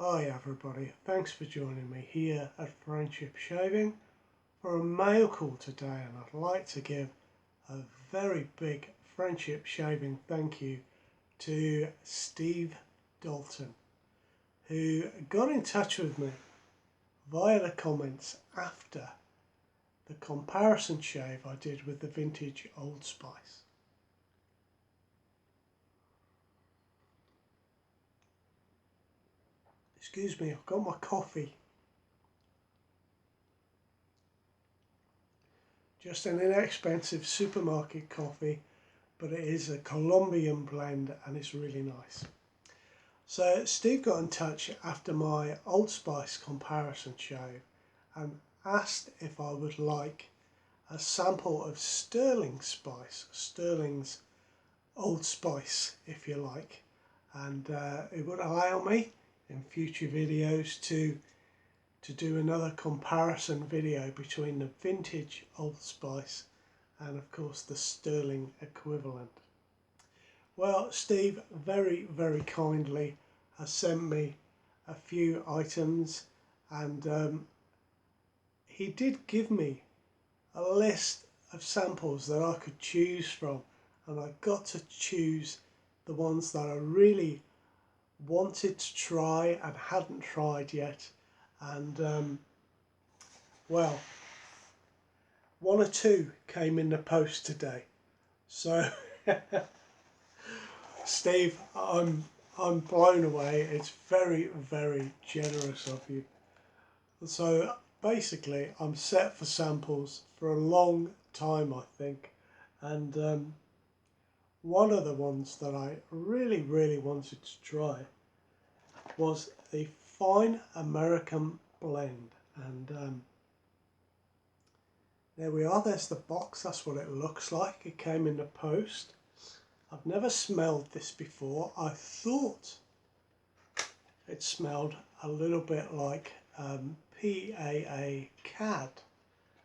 Hi everybody, thanks for joining me here at Friendship Shaving for a mail call today, and I'd like to give a very big Friendship Shaving thank you to Steve Dalton, who got in touch with me via the comments after the comparison shave I did with the vintage Old Spice. Excuse me, I've got my coffee. Just an inexpensive supermarket coffee, but it is a Colombian blend and it's really nice. So Steve got in touch after my Old Spice comparison shave and asked if I would like a sample of Sterling Spice, Sterling's Old Spice if you like, and it would allow me in future videos to do another comparison video between the vintage Old Spice and of course the Sterling equivalent. Well, Steve very kindly has sent me a few items, and he did give me a list of samples that I could choose from, and I got to choose the ones that I really wanted to try and hadn't tried yet. And well, one or two came in the post today, so Steve, I'm blown away. It's very generous of you. So basically I'm set for samples for a long time, I think, and one of the ones that I really wanted to try was the Fine American Blend, and there we are. There's the box. That's what it looks like. It came in the post. I've never smelled this before. I thought it smelled a little bit like PAA CAD,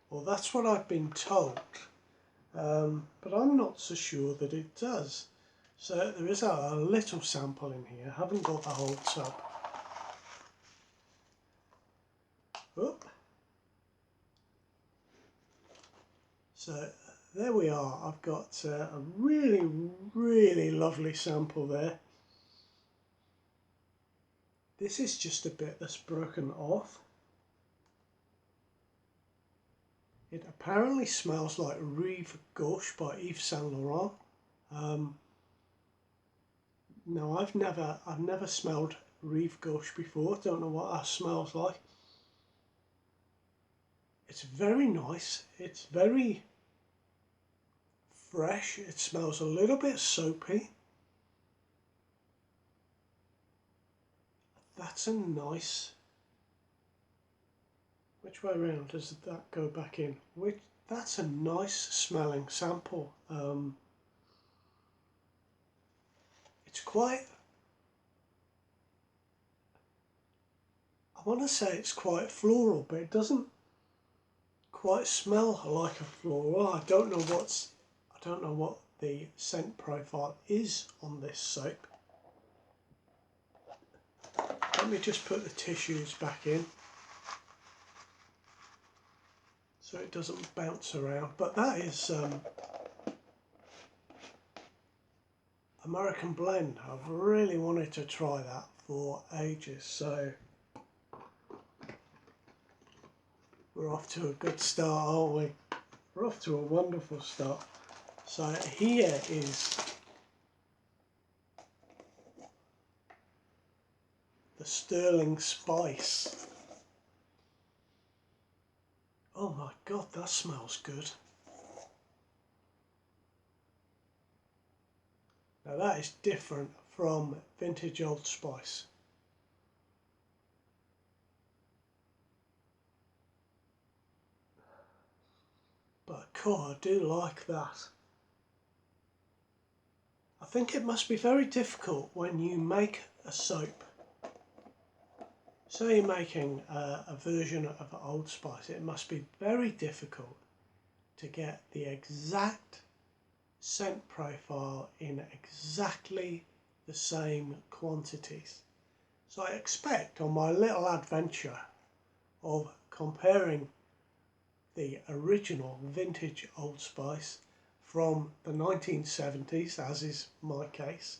well, that's what I've been told, but I'm not so sure that it does. So there is a little sample in here. I haven't got the whole tub. Oop. So there we are. I've got a really lovely sample there. This is just a bit that's broken off. It apparently smells like Rive Gauche by Yves Saint Laurent. No, I've never smelled Rive Gauche before. Don't know what that smells like. It's very nice. It's very fresh. It smells a little bit soapy. That's a nice. Which way around does that go back in? That's a nice smelling sample. It's quite. I want to say it's quite floral, but it doesn't quite smell like a floral. I don't know what the scent profile is on this soap. Let me just put the tissues back in so it doesn't bounce around. But that is American Blend. I've really wanted to try that for ages, so we're off to a good start, aren't we? We're off to a wonderful start. So here is the Sterling Spice. Oh my God, that smells good. Now that is different from vintage Old Spice. But God, I do like that. I think it must be very difficult when you make a soap. Say you're making a version of Old Spice, it must be very difficult to get the exact scent profile in exactly the same quantities. So I expect on my little adventure of comparing the original vintage Old Spice from the 1970s, as is my case,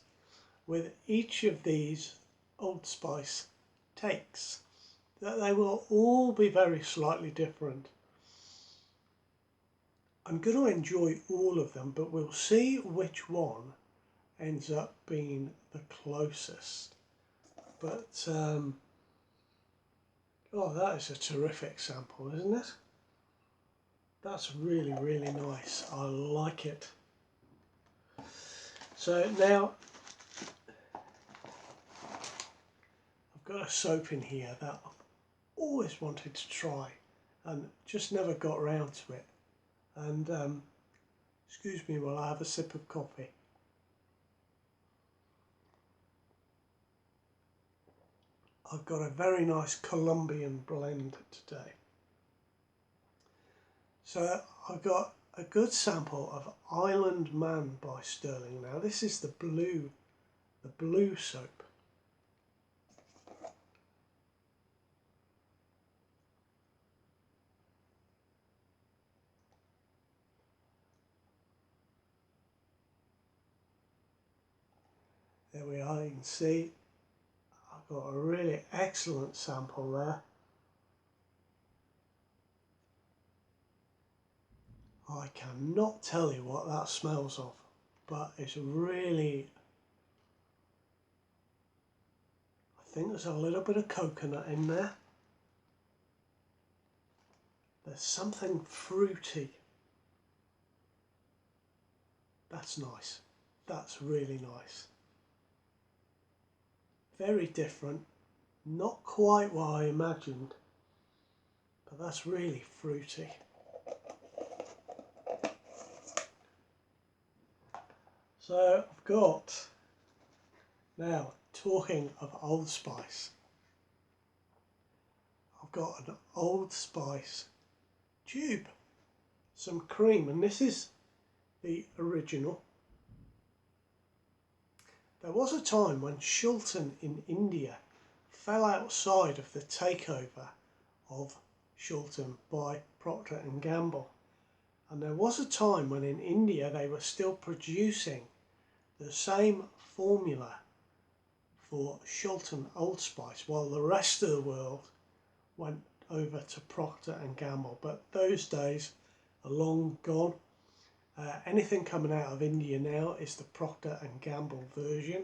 with each of these Old Spice takes, that they will all be very slightly different. I'm going to enjoy all of them, but we'll see which one ends up being the closest. But oh, that is a terrific sample, isn't it? That's really, really nice. I like it. So now I've got a soap in here that I've always wanted to try and just never got around to it. And excuse me while I have a sip of coffee. I've got a very nice Colombian blend today. So I've got a good sample of Island Man by Sterling. Now this is the blue soap. There we are, you can see I've got a really excellent sample there. I cannot tell you what that smells of, but it's really, I think there's a little bit of coconut in there. There's something fruity. That's nice. That's really nice. Very different, not quite what I imagined, but that's really fruity. So I've got, now talking of Old Spice, I've got an Old Spice tube, some cream, and this is the original. There was a time when Shulton in India fell outside of the takeover of Shulton by Procter & Gamble, and there was a time when in India they were still producing the same formula for Shulton Old Spice while the rest of the world went over to Procter & Gamble, but those days are long gone. Anything coming out of India now is the Procter & Gamble version.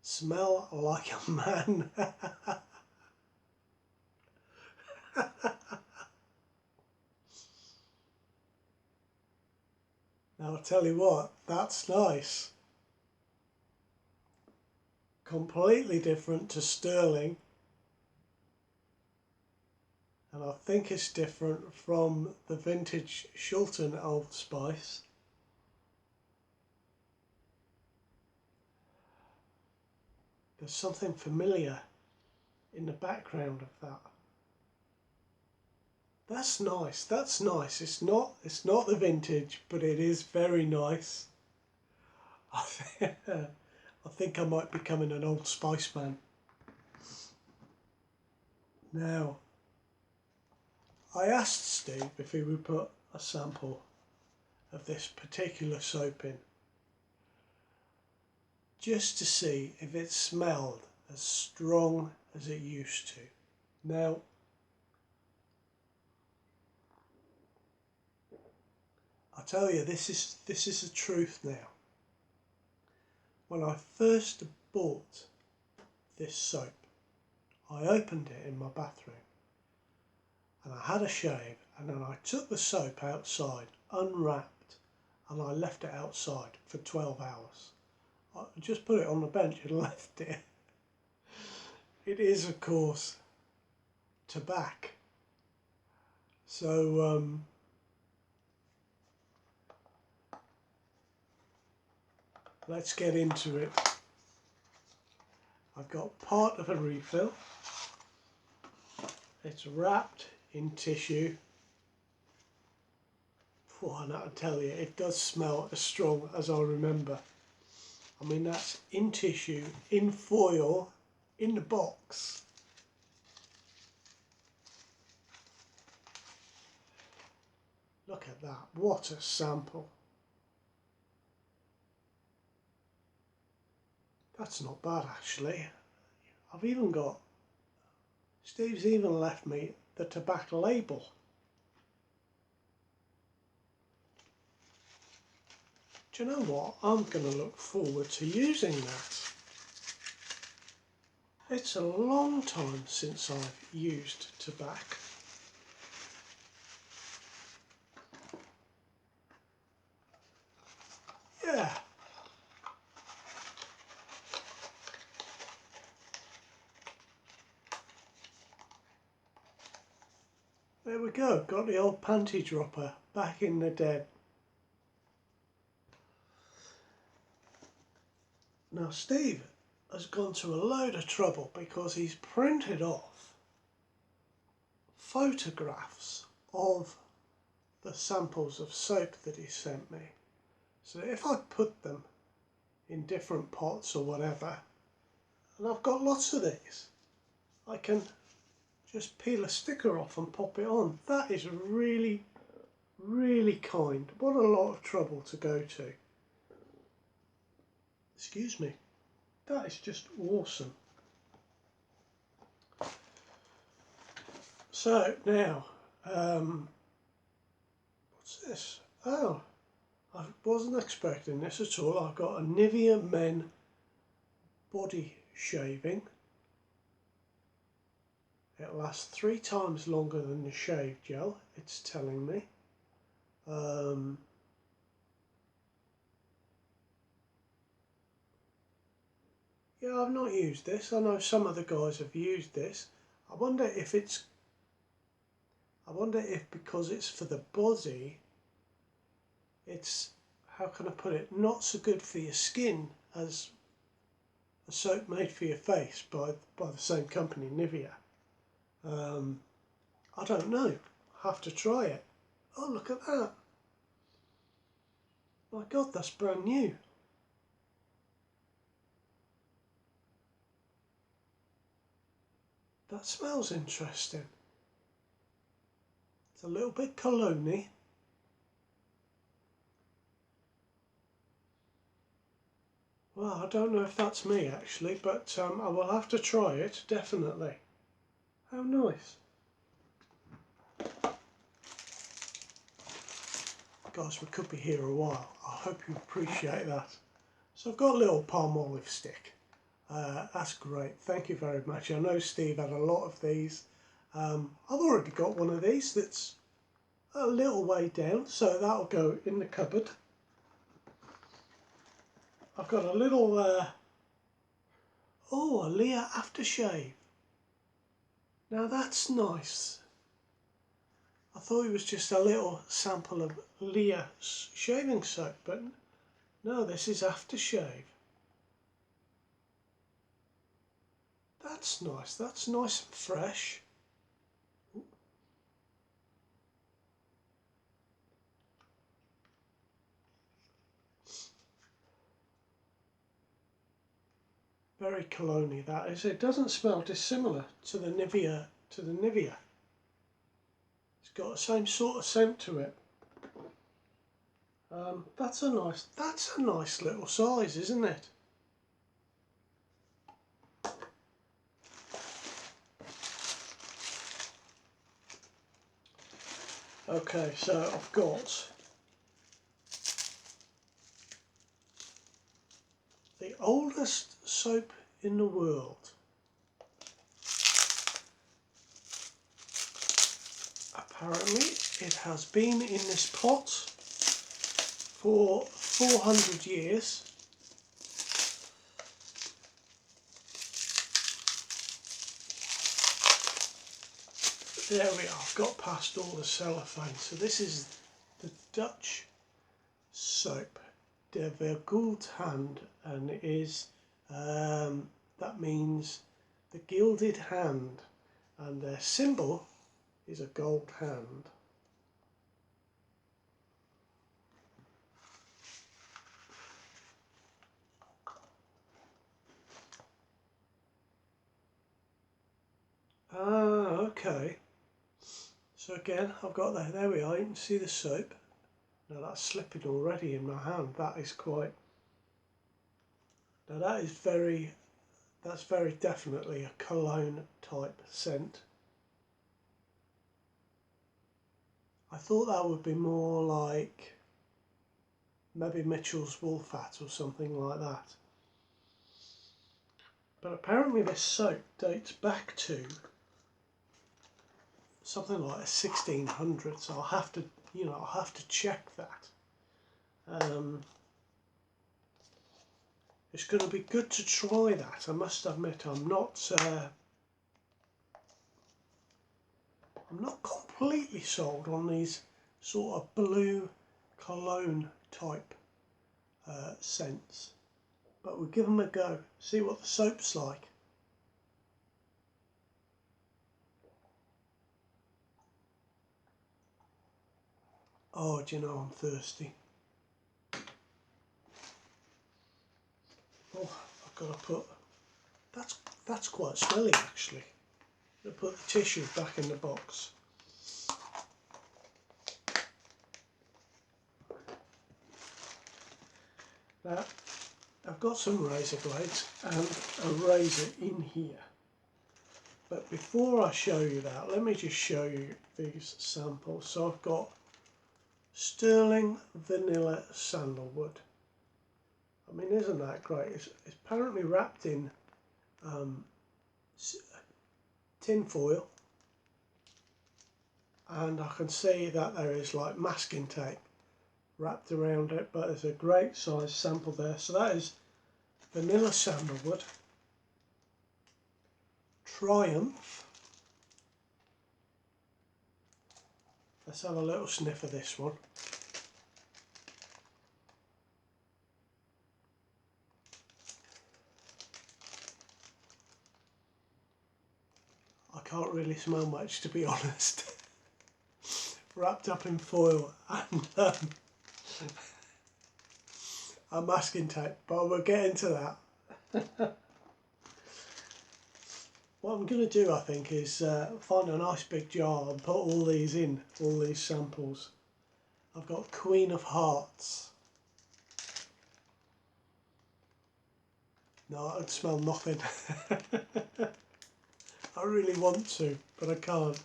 Smell like a man. Now I'll tell you what, that's nice. Completely different to Sterling. And I think it's different from the vintage Shulton Old Spice. There's something familiar in the background of that. That's nice, that's nice. It's not the vintage, but it is very nice. I think I might be becoming an Old Spice man. Now, I asked Steve if he would put a sample of this particular soap in, just to see if it smelled as strong as it used to. Now, I'll tell you, this is the truth now. When I first bought this soap, I opened it in my bathroom and I had a shave, and then I took the soap outside, unwrapped, and I left it outside for 12 hours. I just put it on the bench and left it. It is, of course, tobacco. So let's get into it. I've got part of a refill. It's wrapped in tissue. And I'll tell you, it does smell as strong as I remember. I mean, that's in tissue, in foil, in the box. Look at that, what a sample. That's not bad actually. Steve's even left me the tobacco label. Do you know what? I'm going to look forward to using that. It's a long time since I've used tobacco. Yeah. There we go, got the old panty dropper back in the den. Now Steve has gone to a load of trouble because he's printed off photographs of the samples of soap that he sent me. So if I put them in different pots or whatever, and I've got lots of these, I can just peel a sticker off and pop it on. That is really, really kind. What a lot of trouble to go to. Excuse me. That is just awesome. So now, what's this? Oh, I wasn't expecting this at all. I've got a Nivea Men body shaving. It lasts 3 times longer than the shave gel, it's telling me. Yeah, I've not used this. I know some of the guys have used this. I wonder if because it's for the body, it's, how can I put it, not so good for your skin as a soap made for your face by the same company, Nivea. I don't know. Have to try it. Oh, look at that. My God, that's brand new. That smells interesting. It's a little bit cologne-y. Well, I don't know if that's me actually, but I will have to try it, definitely. How nice. Guys, we could be here a while. I hope you appreciate that. So I've got a little palm olive stick. That's great, thank you very much. I know Steve had a lot of these. I've already got one of these that's a little way down, so that'll go in the cupboard. I've got a little, a Leah aftershave. Now that's nice. I thought it was just a little sample of Leah shaving soap, but no, this is aftershave. That's nice and fresh. Very cologne-y that is. It doesn't smell dissimilar to the Nivea. It's got the same sort of scent to it. That's a nice little size, isn't it? Okay, so I've got the oldest soap in the world. Apparently it has been in this pot for 400 years. There we are, I've got past all the cellophane. So this is the Dutch soap, De Verguld Hand, and it is, that means the gilded hand, and their symbol is a gold hand. Okay, so again I've got that, there we are, you can see the soap. Now that's slipping already in my hand. That is quite, now that is very, that's very definitely a cologne type scent. I thought that would be more like maybe Mitchell's Woolfat or something like that. But apparently this soap dates back to something like 1600, so I'll have to, I'll have to check that. It's going to be good to try that. I must admit, I'm not completely sold on these sort of blue cologne type scents, but we'll give them a go, see what the soap's like. Oh, do you know, I'm thirsty. Oh, I've got to put, that's quite smelly actually. I'm going to put the tissue back in the box. Now, I've got some razor blades and a razor in here. But before I show you that, let me just show you these samples. So I've got sterling vanilla sandalwood. I mean, isn't that great? It's apparently wrapped in tin foil, and I can see that there is like masking tape wrapped around it, but there's a great size sample there. So that is vanilla sandalwood, Triumph. Let's have a little sniff of this one. I can't really smell much, to be honest. Wrapped up in foil and a masking tape, but we'll get into that. What I'm going to do, I think, is find a nice big jar and put all these in, all these samples. I've got Queen of Hearts. No, I can smell nothing. I really want to, but I can't.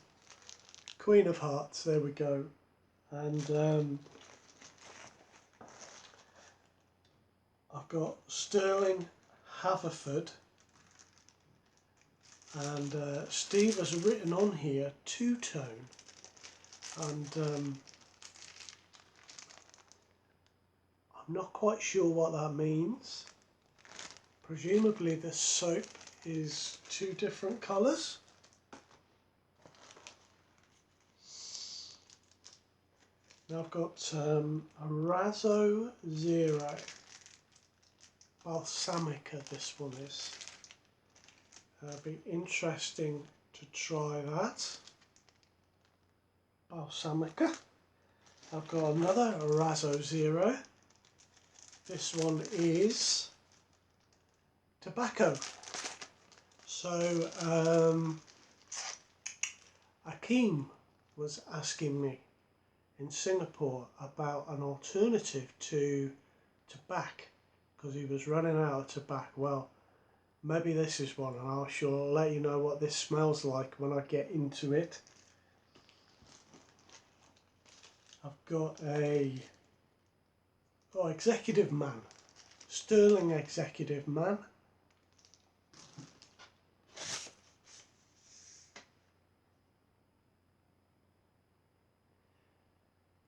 Queen of Hearts, there we go. And I've got Sterling Haverford. And Steve has written on here two-tone, and I'm not quite sure what that means. Presumably the soap is two different colours. Now I've got a Razzo Zero Balsamica, this one is. It'll be interesting to try that. Balsamica. I've got another Razzo Zero. This one is tobacco. So Akeem was asking me in Singapore about an alternative to tobacco because he was running out of tobacco. Well, maybe this is one, and I shall let you know what this smells like when I get into it. I've got a Executive Man, Sterling Executive Man.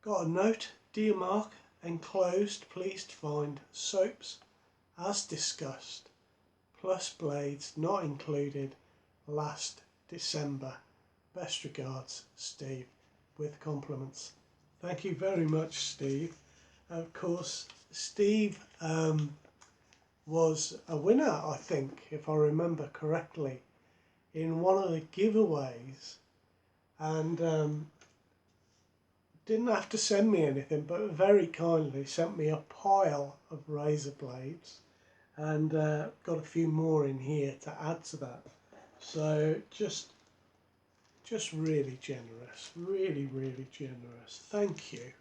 Got a note, dear Mark, enclosed, please find soaps as discussed, plus blades not included, last December. Best regards, Steve, with compliments. Thank you very much, Steve. Of course, Steve was a winner, I think, if I remember correctly, in one of the giveaways, and didn't have to send me anything, but very kindly sent me a pile of razor blades, and got a few more in here to add to that. So just Just really generous, really, really generous. Thank you.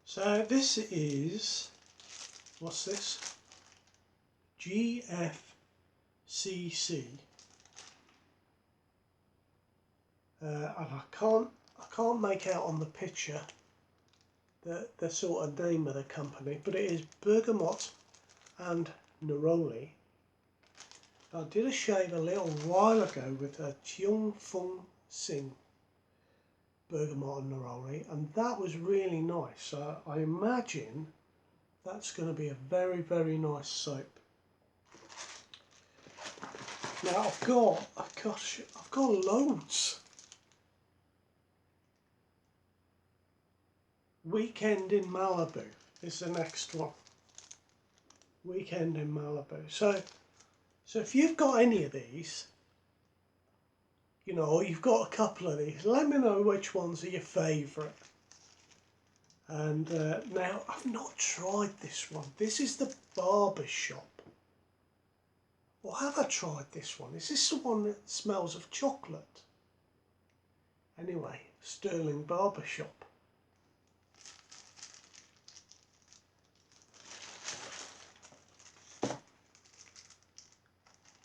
So this is, what's this? GFCC. And I can't make out on the picture the sort of name of the company, but it is bergamot and neroli. I did a shave a little while ago with a Cheong Fung Sing bergamot and neroli, and that was really nice. So I imagine that's going to be a very, very nice soap. Now I've got loads. Weekend in Malibu is the next one. Weekend in Malibu. So if you've got any of these, you know, or you've got a couple of these, let me know which ones are your favourite. And now, I've not tried this one. This is the Barber Shop. Or have I tried this one? Is this the one that smells of chocolate? Anyway, Sterling Barber Shop.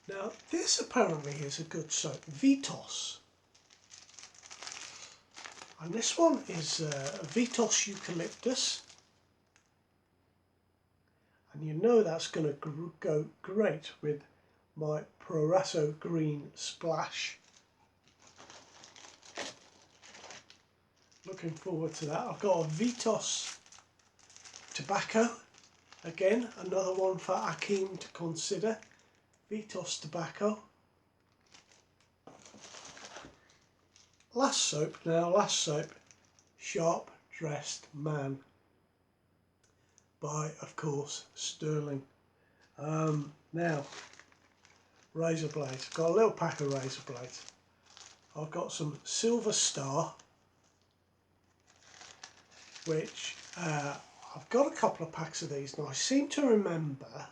Now, this apparently is a good soap, Vitos. And this one is Vitos Eucalyptus. And you know that's going to go great with my Proraso Green Splash. Looking forward to that. I've got a Vitos Tobacco. Again, another one for Akeem to consider. Vitos Tobacco. Last soap, Sharp Dressed Man by, of course, Sterling. Now, razor blades. Got a little pack of razor blades. I've got some Silver Star, which I've got a couple of packs of these now. I seem to remember,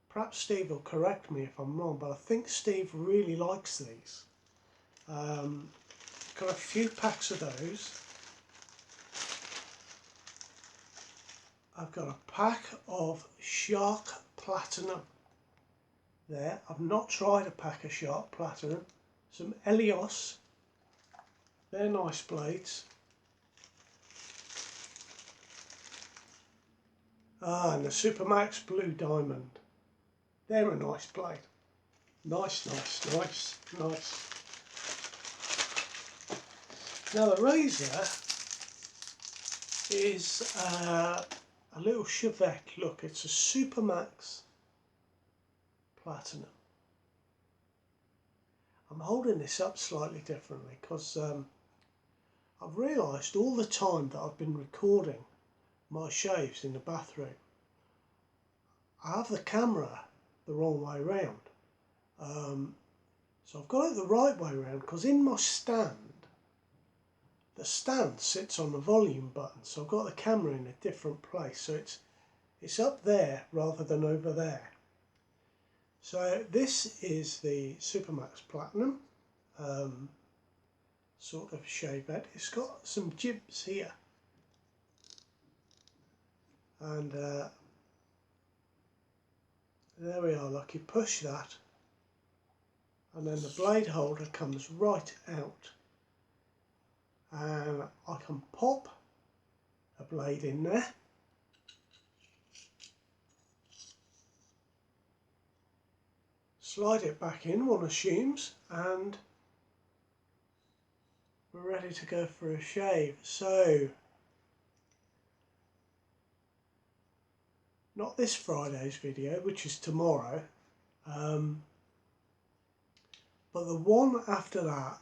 perhaps Steve will correct me if I'm wrong, but I think Steve really likes these. Got a few packs of those. I've got a pack of Shark Platinum there. I've not tried a pack of Shark Platinum. Some Elios. They're nice blades. And the Supermax Blue Diamond. They're a nice blade. Nice. Now the razor is a little Chevette. Look, it's a Supermax Platinum. I'm holding this up slightly differently because I've realised all the time that I've been recording my shaves in the bathroom, I have the camera the wrong way round. So I've got it the right way round because in my stand, the stand sits on the volume button, so I've got the camera in a different place, so it's up there rather than over there. So this is the Supermax Platinum sort of shave head. It's got some jibs here, and there we are. Look, you push that, and then the blade holder comes right out. And I can pop a blade in there, slide it back in, one assumes, and we're ready to go for a shave. So, not this Friday's video, which is tomorrow, but the one after that,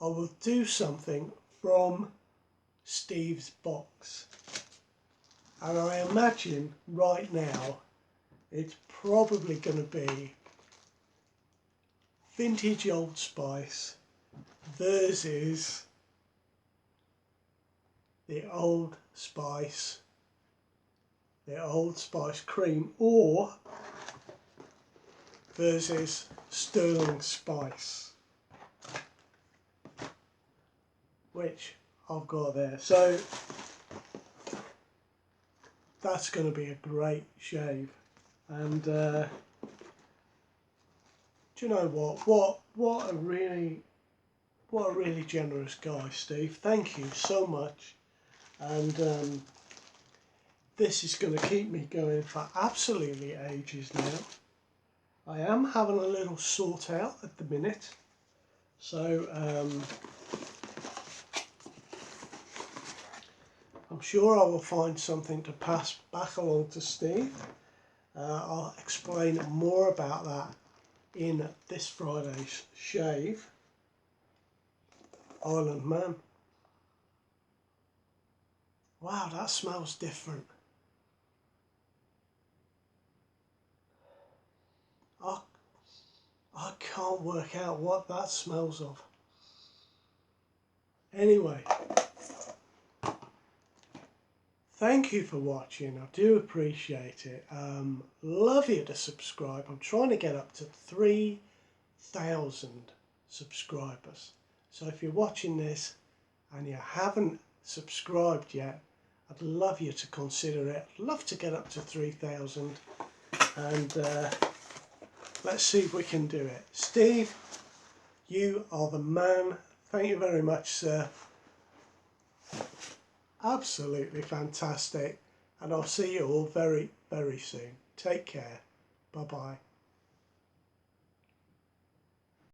I will do something from Steve's box. And I imagine right now it's probably going to be vintage Old Spice versus the Old Spice cream, or versus sterling spice, which I've got there. So that's going to be a great shave. And do you know what a really generous guy, Steve. Thank you so much. And this is going to keep me going for absolutely ages now. I am having a little sort out at the minute, so I'm sure I will find something to pass back along to Steve. I'll explain more about that in this Friday's shave. Island Man. Wow, that smells different. I can't work out what that smells of. Anyway, thank you for watching. I do appreciate it. Love you to subscribe. I'm trying to get up to 3,000 subscribers. So if you're watching this and you haven't subscribed yet, I'd love you to consider it. I'd love to get up to 3,000, and let's see if we can do it. Steve, you are the man. Thank you very much, sir. Absolutely fantastic. And I'll see you all very, very soon. Take care. Bye-bye.